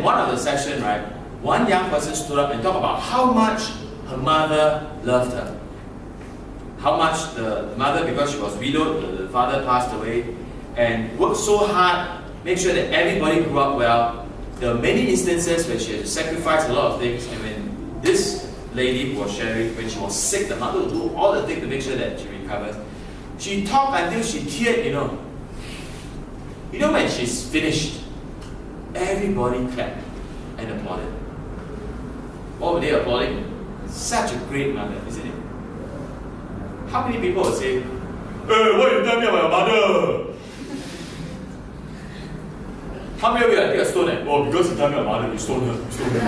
one of the sessions, right, one young person stood up and talked about how much her mother loved her. How much the mother, because she was widowed, the father passed away, and worked so hard, make sure that everybody grew up well. There were many instances where she had to sacrifice a lot of things, and when this lady who was sharing, when she was sick, the mother would do all the things to make sure that she recovers. She talked until she teared, you know. You know, when she's finished, everybody clapped and applauded. What were they applauding? Such a great mother, isn't it? How many people would say, "Hey, what you tell me about your mother?" How many of you take a stone and, "Oh, because you tell me about her, you stone her, you stone her."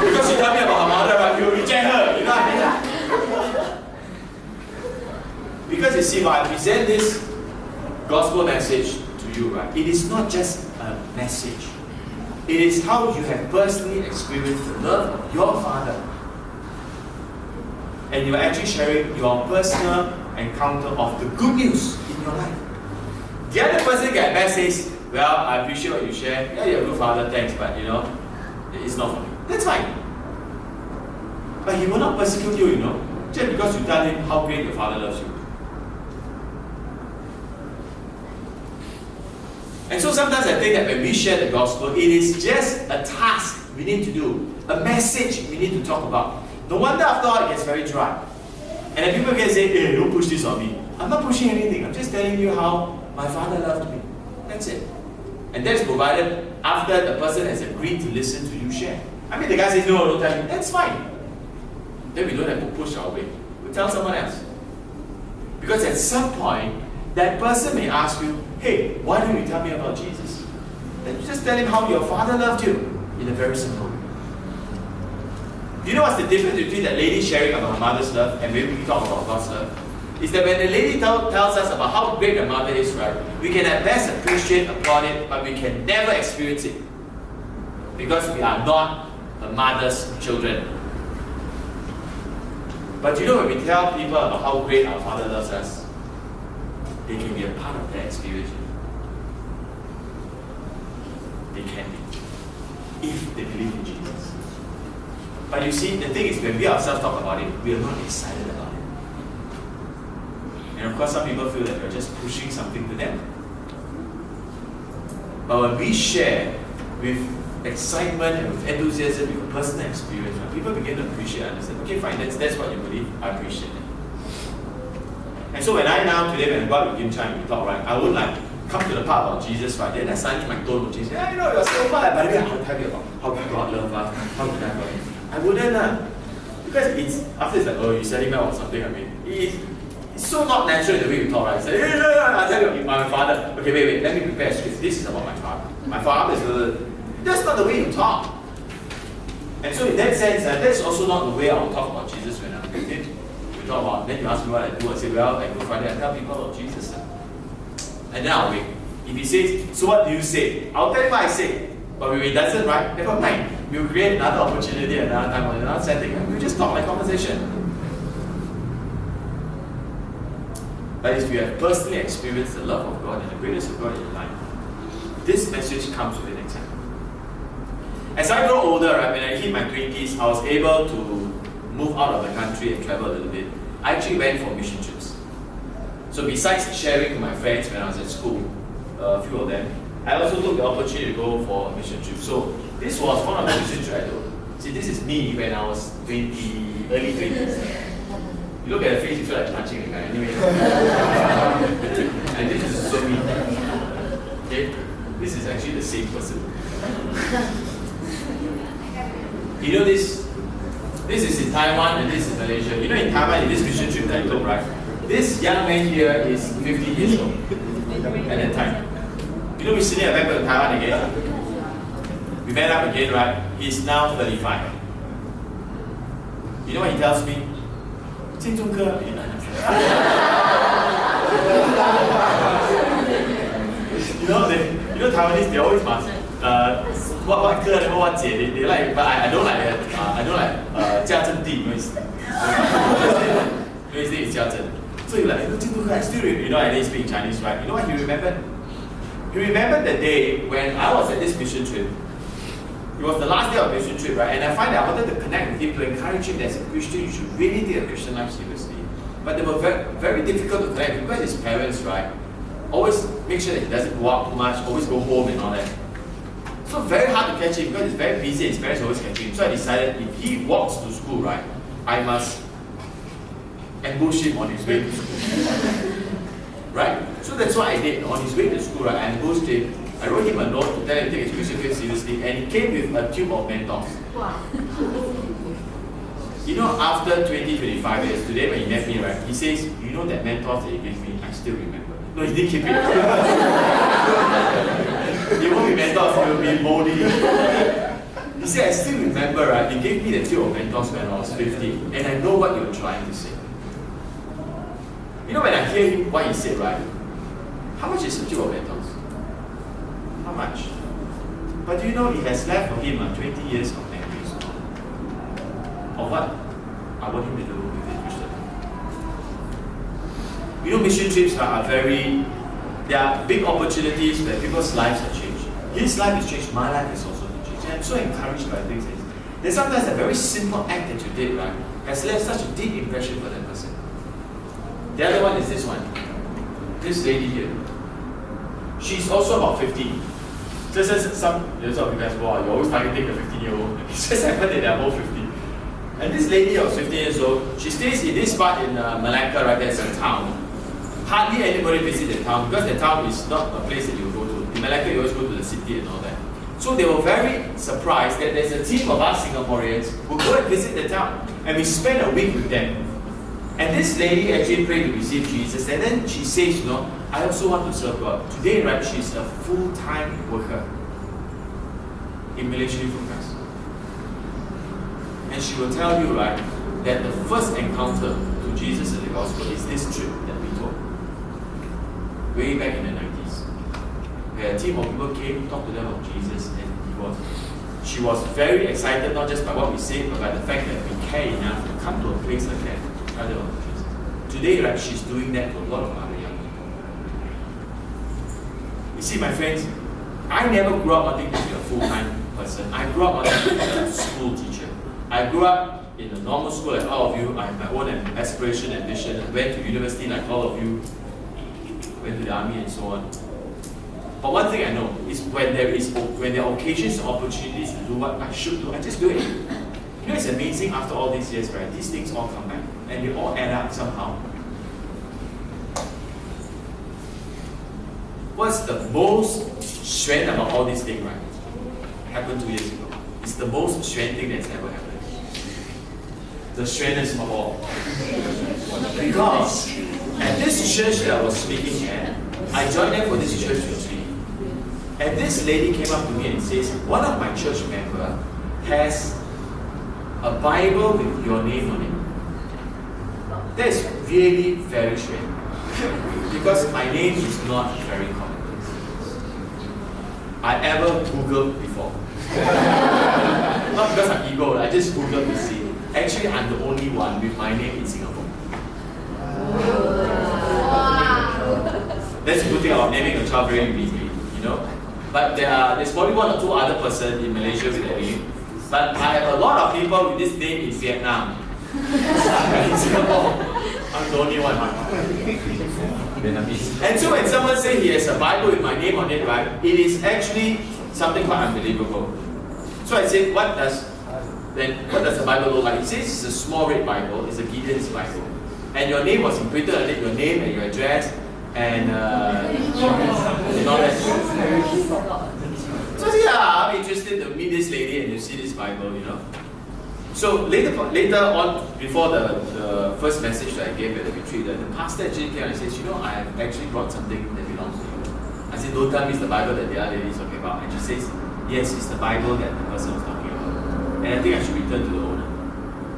Because she told me about her mother, right? You reject her, you know what I mean? Because you see, when I present this gospel message to you, right, it is not just a message. It is how you have personally experienced the love of your Father. And you are actually sharing your personal encounter of the good news in your life. The other person can message, "Well, I appreciate what you share. Yeah, you're a good father, thanks, but you know, it's not for me." That's fine. But he will not persecute you, you know, just because you tell him how great your father loves you. And so sometimes I think that when we share the gospel, it is just a task we need to do, a message we need to talk about. No wonder after all it gets very dry. And then people can say, "Hey, don't push this on me." I'm not pushing anything. I'm just telling you how my father loved me. That's it. And that's provided after the person has agreed to listen to you share. I mean, the guy says, "No, don't tell me." That's fine. Then we don't have to push our way. We tell someone else. Because at some point, that person may ask you, "Hey, why don't you tell me about Jesus?" Then you just tell him how your father loved you in a very simple way. Do you know what's the difference between that lady sharing about her mother's love and when we talk about God's love? Is that when the lady tells us about how great her mother is, right, we can at best appreciate, applaud it, but we can never experience it. Because we are not the mother's children. But you know, when we tell people about how great our Father loves us, they can be a part of that experience. They can be, if they believe in Jesus. But you see, the thing is, when we ourselves talk about it, we are not excited about it. And of course, some people feel that we're just pushing something to them. But when we share with excitement and with enthusiasm, with a personal experience, when people begin to appreciate and understand, okay, fine, that's what you believe, I appreciate it. And so when I now, today, when I go out with Kim Chan, we talk, right, I would like come to the part about Jesus, right, then I suddenly my tone would change. "Yeah, you know, you're so far, by the way, I'll tell you about how God loves us, how God loves us." I wouldn't, because it's, after it's like, "Oh, you're selling me or something," I mean, it's so not natural the way we talk, right? It's like, "Hey, I'll tell you about my father." Okay, wait, let me prepare a script. This is about my father. My father is that's not the way you talk. And so in that sense, that's also not the way I will talk about Jesus when I'm with him. We talk about, then you ask me what I do, I say, "Well, I go Friday, I tell people about Jesus." And then I'll wait. If he says, "So what do you say?" I'll tell him what I say. But if he doesn't, right, never mind. We'll create another opportunity another time or another setting, and we'll just talk like conversation. But if you have personally experienced the love of God and the greatness of God in your life, this message comes with an example. As I grow older, right, when I hit my 20s, I was able to move out of the country and travel a little bit. I actually went for mission trips. So besides sharing with my friends when I was at school, a few of them, I also took the opportunity to go for a mission trip. So this was one of the mission trips I took. See, this is me when I was early 20s. You look at the face, you feel like punching the guy anyway. And this is so me. Okay? This is actually the same person. You know this is in Taiwan and this is Malaysia. You know in Taiwan, in this mission trip that I took, right? This young man here is 50 years old at that time. You know, recently I went back to Taiwan again. We met up again, right? He's now 35. You know what he tells me? "Jing Zhong Ke." You know Taiwanese, they always must what girl and what jie, they like, but I don't like that. I don't like 家政弟, you know, his name is 家政. So you're like, "Jing Zhong Ke," I still remember, you know, I didn't speak Chinese, right? You know what he remembered? You remember the day when I was at this mission trip? It was the last day of mission trip, right? And I find that I wanted to connect with him to encourage him that as a Christian, you should really take a Christian life seriously. But they were very, very difficult to connect because his parents, right, always make sure that he doesn't go out too much, always go home and all that. So very hard to catch him because he's very busy, his parents always catch him. So I decided if he walks to school, right, I must ambush him on his way to school. Right? So that's what I did. On his way to school, right, I ambushed him. I wrote him a note to tell him to take his Christian faith seriously, and he came with a tube of Mentos. Wow. You know, after 20-25 years, today when he met me, right, he says, you know that Mentos that you gave me, I still remember. No, he didn't keep it. It won't be Mentos, it will be moldy. He said, I still remember, right, you gave me the tube of Mentos when I was 15, and I know what you're trying to say. You know, when I hear him, what he said, right, how much is the tube of Mentos? How much? But do you know, it has left for him 20 years of memories of what I want him to do with his Christian life. You know, mission trips there are big opportunities where people's lives are changed. His life is changed, my life is also changed. And I'm so encouraged by things. Then sometimes a very simple act that you did, right, has left such a deep impression for that person. The other one is this one. This lady here. She's also about 50. Just as some of you guys, wow, you're always targeting the 15-year-old. It just happened that they're both 50. And this lady was 15 years old. She stays in this part in Malacca, right? There's a town. Hardly anybody visits the town because the town is not a place that you go to. In Malacca, you always go to the city and all that. So they were very surprised that there's a team of us Singaporeans who go and visit the town. And we spend a week with them. And this lady actually prayed to receive Jesus, and then she says, you know, I also want to serve God. Today, right, she's a full-time worker in Malaysia for Christ. And she will tell you, right, that the first encounter to Jesus and the gospel is this trip that we took. Way back in the 90s. Where a team of people came, talked to them about Jesus, and she was very excited, not just by what we said, but by the fact that we care enough to come to a place like that. Today, right, she's doing that to a lot of other young people. You see, my friends, I never grew up wanting to be a full-time person. I grew up wanting to be a school teacher. I grew up in a normal school like all of you. I have my own aspiration, ambition. I went to university like all of you. Went to the army and so on. But one thing I know is when there are occasions and opportunities to do what I should do, I just do it. You know, it's amazing after all these years, right? These things all come back and they all add up somehow. What's the most strange about all these things, right? Happened 2 years ago. It's the most strange thing that's ever happened. The strangest of all. Because at this church that I was speaking at, I joined them for this church retreat. And this lady came up to me and says, one of my church members has a Bible with your name on it. That is really very strange. Because my name is not very common. I ever Googled before. Not because I'm ego, I just Googled to see. Actually, I'm the only one with my name in Singapore. That's a good thing about naming a child very easily, you know. But there's probably one or two other persons in Malaysia with that name. But I have a lot of people with this name in Vietnam. In Singapore, I'm the only one. And so when someone says he has a Bible with my name on it, right, it is actually something quite unbelievable. So I said, what does the Bible look like? It says it's a small red Bible, it's a Gideon's Bible. And your name was imprinted on it, your name and your address, and all that. So yeah, I'm interested to meet this lady and to see this Bible, you know. So later on, before the first message that I gave at the retreat, the pastor actually came and says, you know, I have actually brought something that belongs to you. I said, don't tell me it's the Bible that the other lady is talking about. And she says, yes, it's the Bible that the person was talking about. And I think I should return to the owner.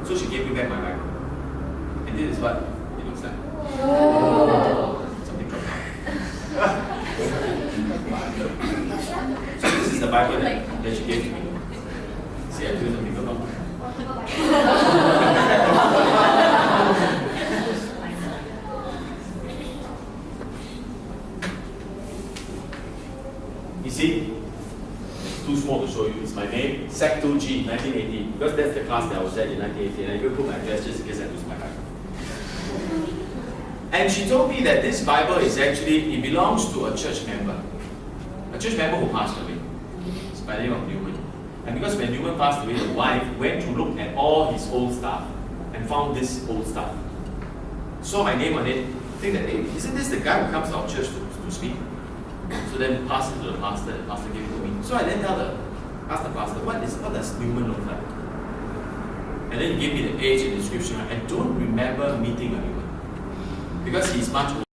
So she gave me back my Bible. And this is what it looks like. Something dropped out. So this is the Bible that she gave to me. See, I do something about it. too small to show you. It's my name, Sec 2G, 1980. Because that's the class that I was at in 1980. And I even put my address just in case I lose my Bible. And she told me that this Bible is actually, it belongs to a church member. A church member who passed away. It's by the name of Newman. And because when Newman passed away, the wife went to look at all his old stuff and found this old stuff. Saw my name on it, think that, hey, isn't this the guy who comes to our church to speak? So then passed it to the pastor gave it to me. So I then asked the pastor, what does Newman look like? And then he gave me the age and description. I don't remember meeting a Newman. Because he's much